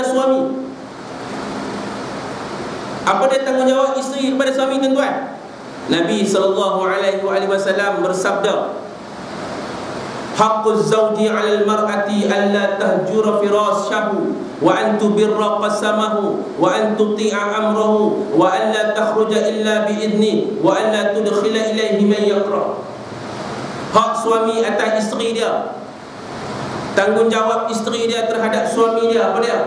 suami. Apa dia tanggungjawab isteri kepada suami, tuan-tuan? Nabi SAW bersabda, haqquz zawji 'alal mar'ati alla tahjura firashahu wa an tubirra qasamahu wa an tuti'a amrahu wa an la takhruja illa bi idni wa an la tudkhila ilayhi man yaqra. Hak suami atas isteri dia, tanggungjawab isteri dia terhadap suami dia, apa dia?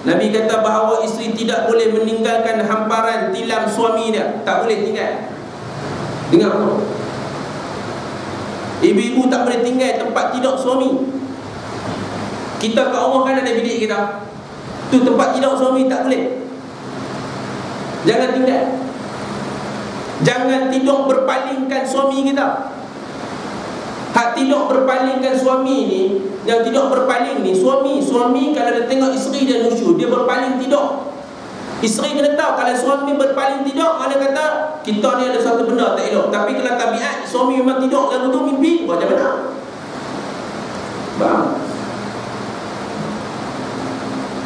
Nabi kata bahawa isteri tidak boleh meninggalkan hamparan tilam suami dia. Tak boleh tinggal. Dengar tu, ibu-ibu tak boleh tinggal tempat tidur suami. Kita kat rumah kan ada bilik kita, tu tempat tidur suami tak boleh. Jangan tinggal. Jangan tidur berpalingkan suami kita. Hak tidur berpalingkan suami ni, yang tidur berpaling ni, suami kalau dia tengok isteri dia nusyuk, dia berpaling tidur. Isteri kena tahu kalau suami berpaling tidur, mana kata kita ni ada satu benda tak elok. Tapi kalau tabiat suami memang tidur lalu tu mimpi, macam mana? Faham?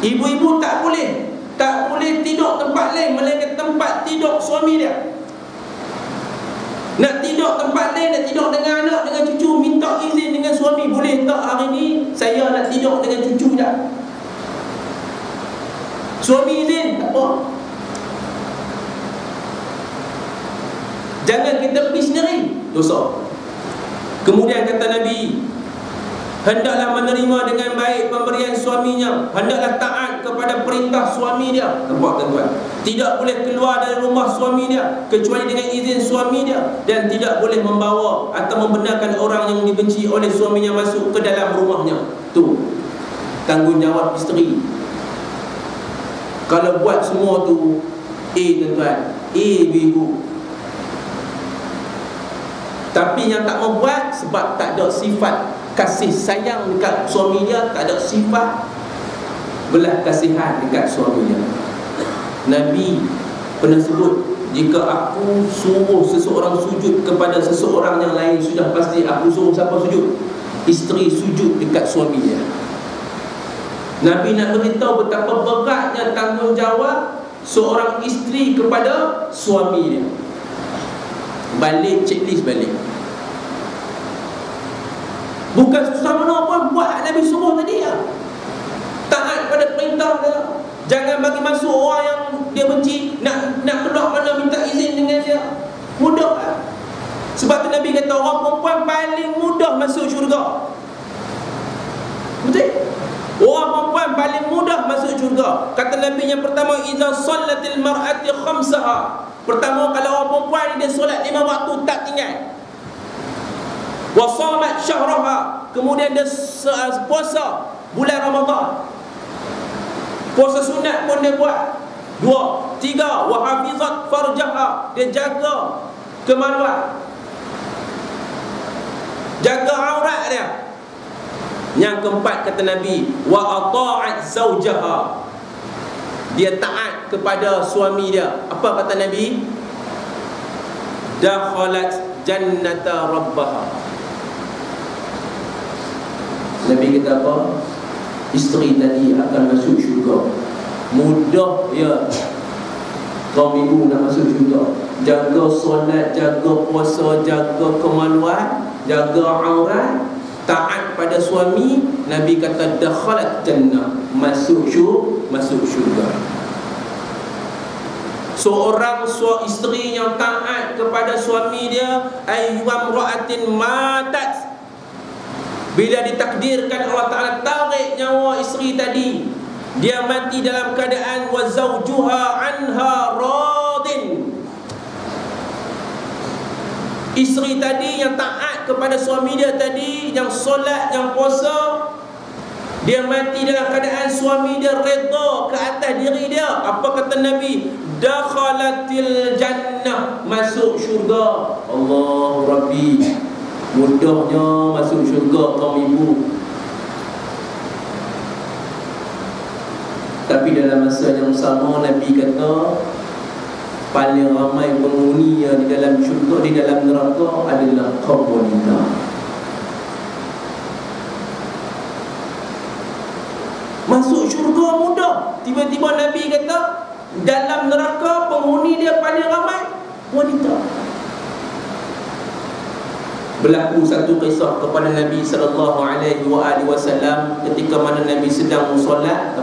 Ibu-ibu tak boleh tidur tempat lain melainkan tempat tidur suami dia. Nak tidur tempat lain, nak tidur dengan anak, dengan cucu, minta izin dengan suami. Boleh tak hari ni saya nak tidur dengan cucu je? Suami izin, tak apa. Jangan kita pergi sendiri, dosa. Kemudian kata Nabi, hendaklah menerima dengan baik pemberian suaminya, hendaklah taat kepada perintah suami dia. Nampak tuan-tuan? Tidak boleh keluar dari rumah suami dia kecuali dengan izin suami dia, dan tidak boleh membawa atau membenarkan orang yang dibenci oleh suaminya masuk ke dalam rumahnya. Tu tanggungjawab isteri. Kalau buat semua tu, tuan-tuan, ibu-ibu. Tapi yang tak mau buat sebab tak ada sifat kasih sayang dekat suami dia, tak ada sifat belas kasihan dekat suami dia. Nabi pernah sebut, jika aku suruh seseorang sujud kepada seseorang yang lain, sudah pasti aku suruh siapa sujud? Isteri sujud dekat suami dia. Nabi nak beritahu betapa beratnya tanggungjawab seorang isteri kepada suami dia. Balik checklist balik. Bukan susah mana pun buat Nabi suruh tadi ya. Taat pada perintah dia. Jangan bagi masuk orang yang dia benci. Nak keluar mana minta izin dengan dia. Mudah lah. Sebab tu Nabi kata orang perempuan paling mudah masuk syurga. Betul? Orang perempuan paling mudah masuk syurga. Kata Nabi yang pertama, iza sallatil mar'ati khamsaha. Pertama, kalau orang perempuan dia solat 5 waktu tak tinggal. Wa shamat syahraha. Kemudian dia puasa bulan Ramadan. Puasa sunat pun dia buat. 2, 3, wa hafizat farjaha. Dia jaga kemaluan, jaga aurat dia. Yang keempat kata Nabi, wa ata'at zawjaha. Dia taat kepada suami dia. Apa kata Nabi? Dakhalat jannata rabbaha. Nabi kata apa? Isteri tadi akan masuk syurga. Mudah ya kaum ibu nak masuk syurga. Jaga solat, jaga puasa, jaga kemaluan, jaga aurat, taat pada suami. Nabi kata dakhalat jannah, masuk syurga. Seorang isteri yang taat kepada suami dia, ayyam ra'atin matat, bila ditakdirkan Allah Ta'ala tarik nyawa isteri tadi, dia mati dalam keadaan wa zawjuha anha radin. Isteri tadi yang taat kepada suami dia tadi, yang solat, yang puasa, dia mati dalam keadaan suami dia redha ke atas diri dia. Apa kata Nabi? Dakhalatil jannah, masuk syurga. Allah Rabbi, mudahnya masuk syurga kaum ibu. Tapi dalam masa yang sama Nabi kata paling ramai penghuni yang di dalam syurga, di dalam neraka adalah kaum wanita. Masuk syurga mudah. tiba-tiba Nabi kata dalam neraka penghuni dia paling ramai wanita. Berlaku satu kisah kepada Nabi SAW ketika mana Nabi sedang solat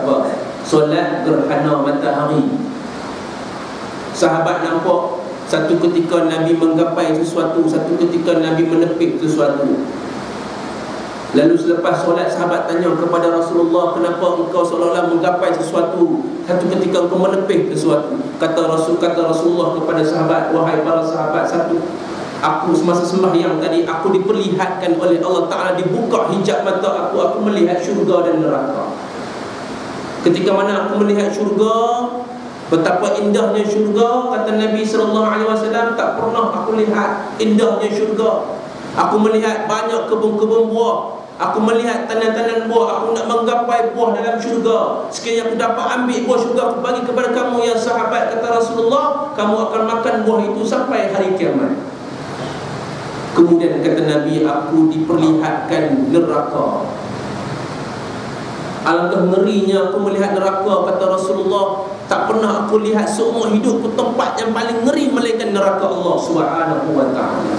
solat gerhana matahari. Sahabat nampak satu ketika Nabi menggapai sesuatu, satu ketika Nabi menepik sesuatu. Lalu selepas solat, sahabat tanya kepada Rasulullah, kenapa engkau seolah-olah menggapai sesuatu, satu ketika engkau menepik sesuatu? Kata Rasulullah kepada sahabat, wahai para sahabat, aku semasa sembahyang tadi, aku diperlihatkan oleh Allah Ta'ala, dibuka hijab mata aku melihat syurga dan neraka. Ketika mana aku melihat syurga, betapa indahnya syurga, kata Nabi SAW, tak pernah aku lihat indahnya syurga. Aku melihat banyak kebun-kebun buah, aku melihat tanan-tanan buah, aku nak menggapai buah dalam syurga. Sekiranya aku dapat ambil buah syurga, aku bagi kepada kamu ya sahabat, kata Rasulullah, kamu akan makan buah itu sampai hari kiamat. Kemudian kata Nabi, aku diperlihatkan neraka. Alangkah ngerinya aku melihat neraka, kata Rasulullah. Tak pernah aku lihat seumur hidupku tempat yang paling ngeri melainkan neraka Allah Subhanahu wa ta'ala.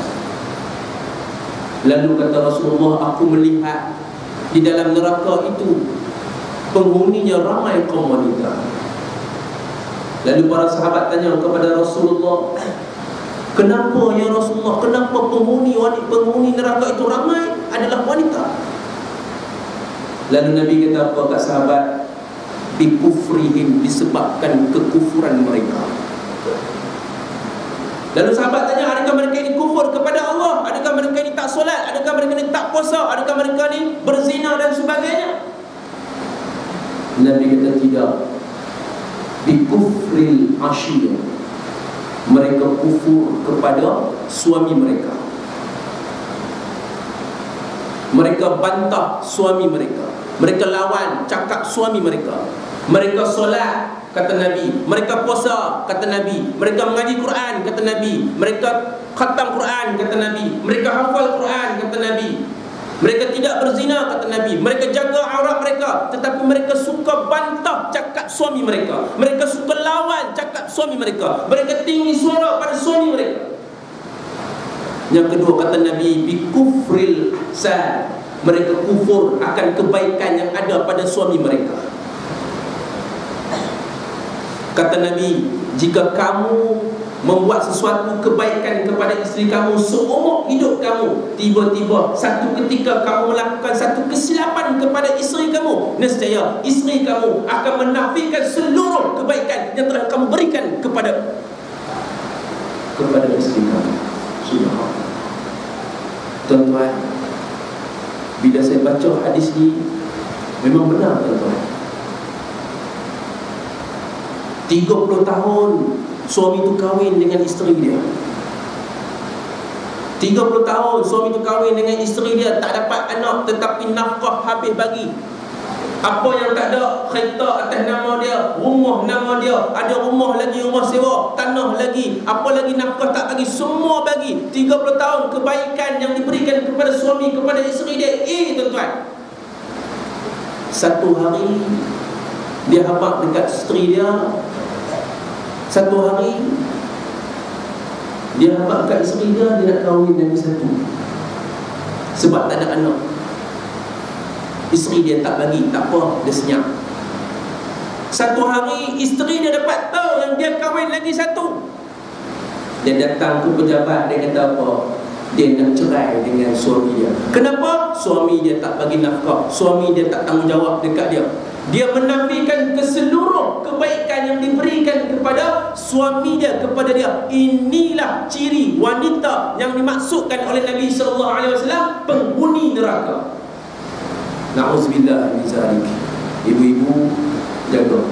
Lalu kata Rasulullah, aku melihat di dalam neraka itu penghuninya ramai kaum wanita. Lalu para sahabat tanya kepada Rasulullah, kenapa ya Rasulullah, kenapa penghuni neraka itu ramai adalah wanita? Lalu Nabi kata apa kat sahabat? Bikufrihim, disebabkan kekufuran mereka. Lalu sahabat tanya, adakah mereka ini kufur kepada Allah? Adakah mereka ini tak solat? Adakah mereka ini tak puasa? Adakah mereka ini berzina dan sebagainya? Nabi kata tidak. Bikufril asyir, mereka kufur kepada suami mereka. Mereka bantah suami mereka, mereka lawan cakap suami mereka. Mereka solat, kata Nabi. Mereka puasa, kata Nabi. Mereka mengaji Quran, kata Nabi. Mereka khatam Quran, kata Nabi. Mereka hafal Quran, kata Nabi. Mereka tidak berzina, kata Nabi. Mereka jaga aurat mereka, tetapi mereka suka bantah cakap suami mereka. Mereka suka lawan cakap suami mereka. Mereka tinggi suara pada suami mereka. Yang kedua kata Nabi, bikufril sad, mereka kufur akan kebaikan yang ada pada suami mereka. Kata Nabi, jika kamu membuat sesuatu kebaikan kepada isteri kamu seumur hidup kamu, tiba-tiba satu ketika kamu melakukan satu kesilapan kepada isteri kamu, nescaya isteri kamu akan menafikan seluruh kebaikan yang telah kamu berikan kepada isteri kamu. Subhanallah. Tuan-tuan, bila saya baca hadis ini, memang benar tuan-tuan. 30 tahun suami itu kahwin dengan isteri dia. 30 tahun suami itu kahwin dengan isteri dia, tak dapat anak, tetapi nafkah habis bagi. Apa yang tak ada, kereta atas nama dia, rumah nama dia, ada rumah lagi, rumah sewa, tanah lagi, apa lagi nafkah tak bagi, semua bagi. 30 tahun kebaikan yang diberikan kepada suami, kepada isteri dia. Tuan-tuan, satu hari dia habaq dekat isteri dia. Satu hari dia habaq dekat isteri dia, dia nak kahwin lagi satu, sebab tak ada anak. Isteri dia tak bagi, tak apa, dia senyap. Satu hari isteri dia dapat tahu yang dia kahwin lagi satu. Dia datang ke pejabat, dia kata apa? Dia nak cerai dengan suami dia. Kenapa? Suami dia tak bagi nafkah, suami dia tak tanggungjawab dekat dia. Dia menafikan keseluruh kebaikan yang diberikan kepada suami dia, kepada dia. Inilah ciri wanita yang dimaksudkan oleh Nabi SAW, penghuni neraka. Na'udzubillah min zalik. Ibu-ibu, jaga.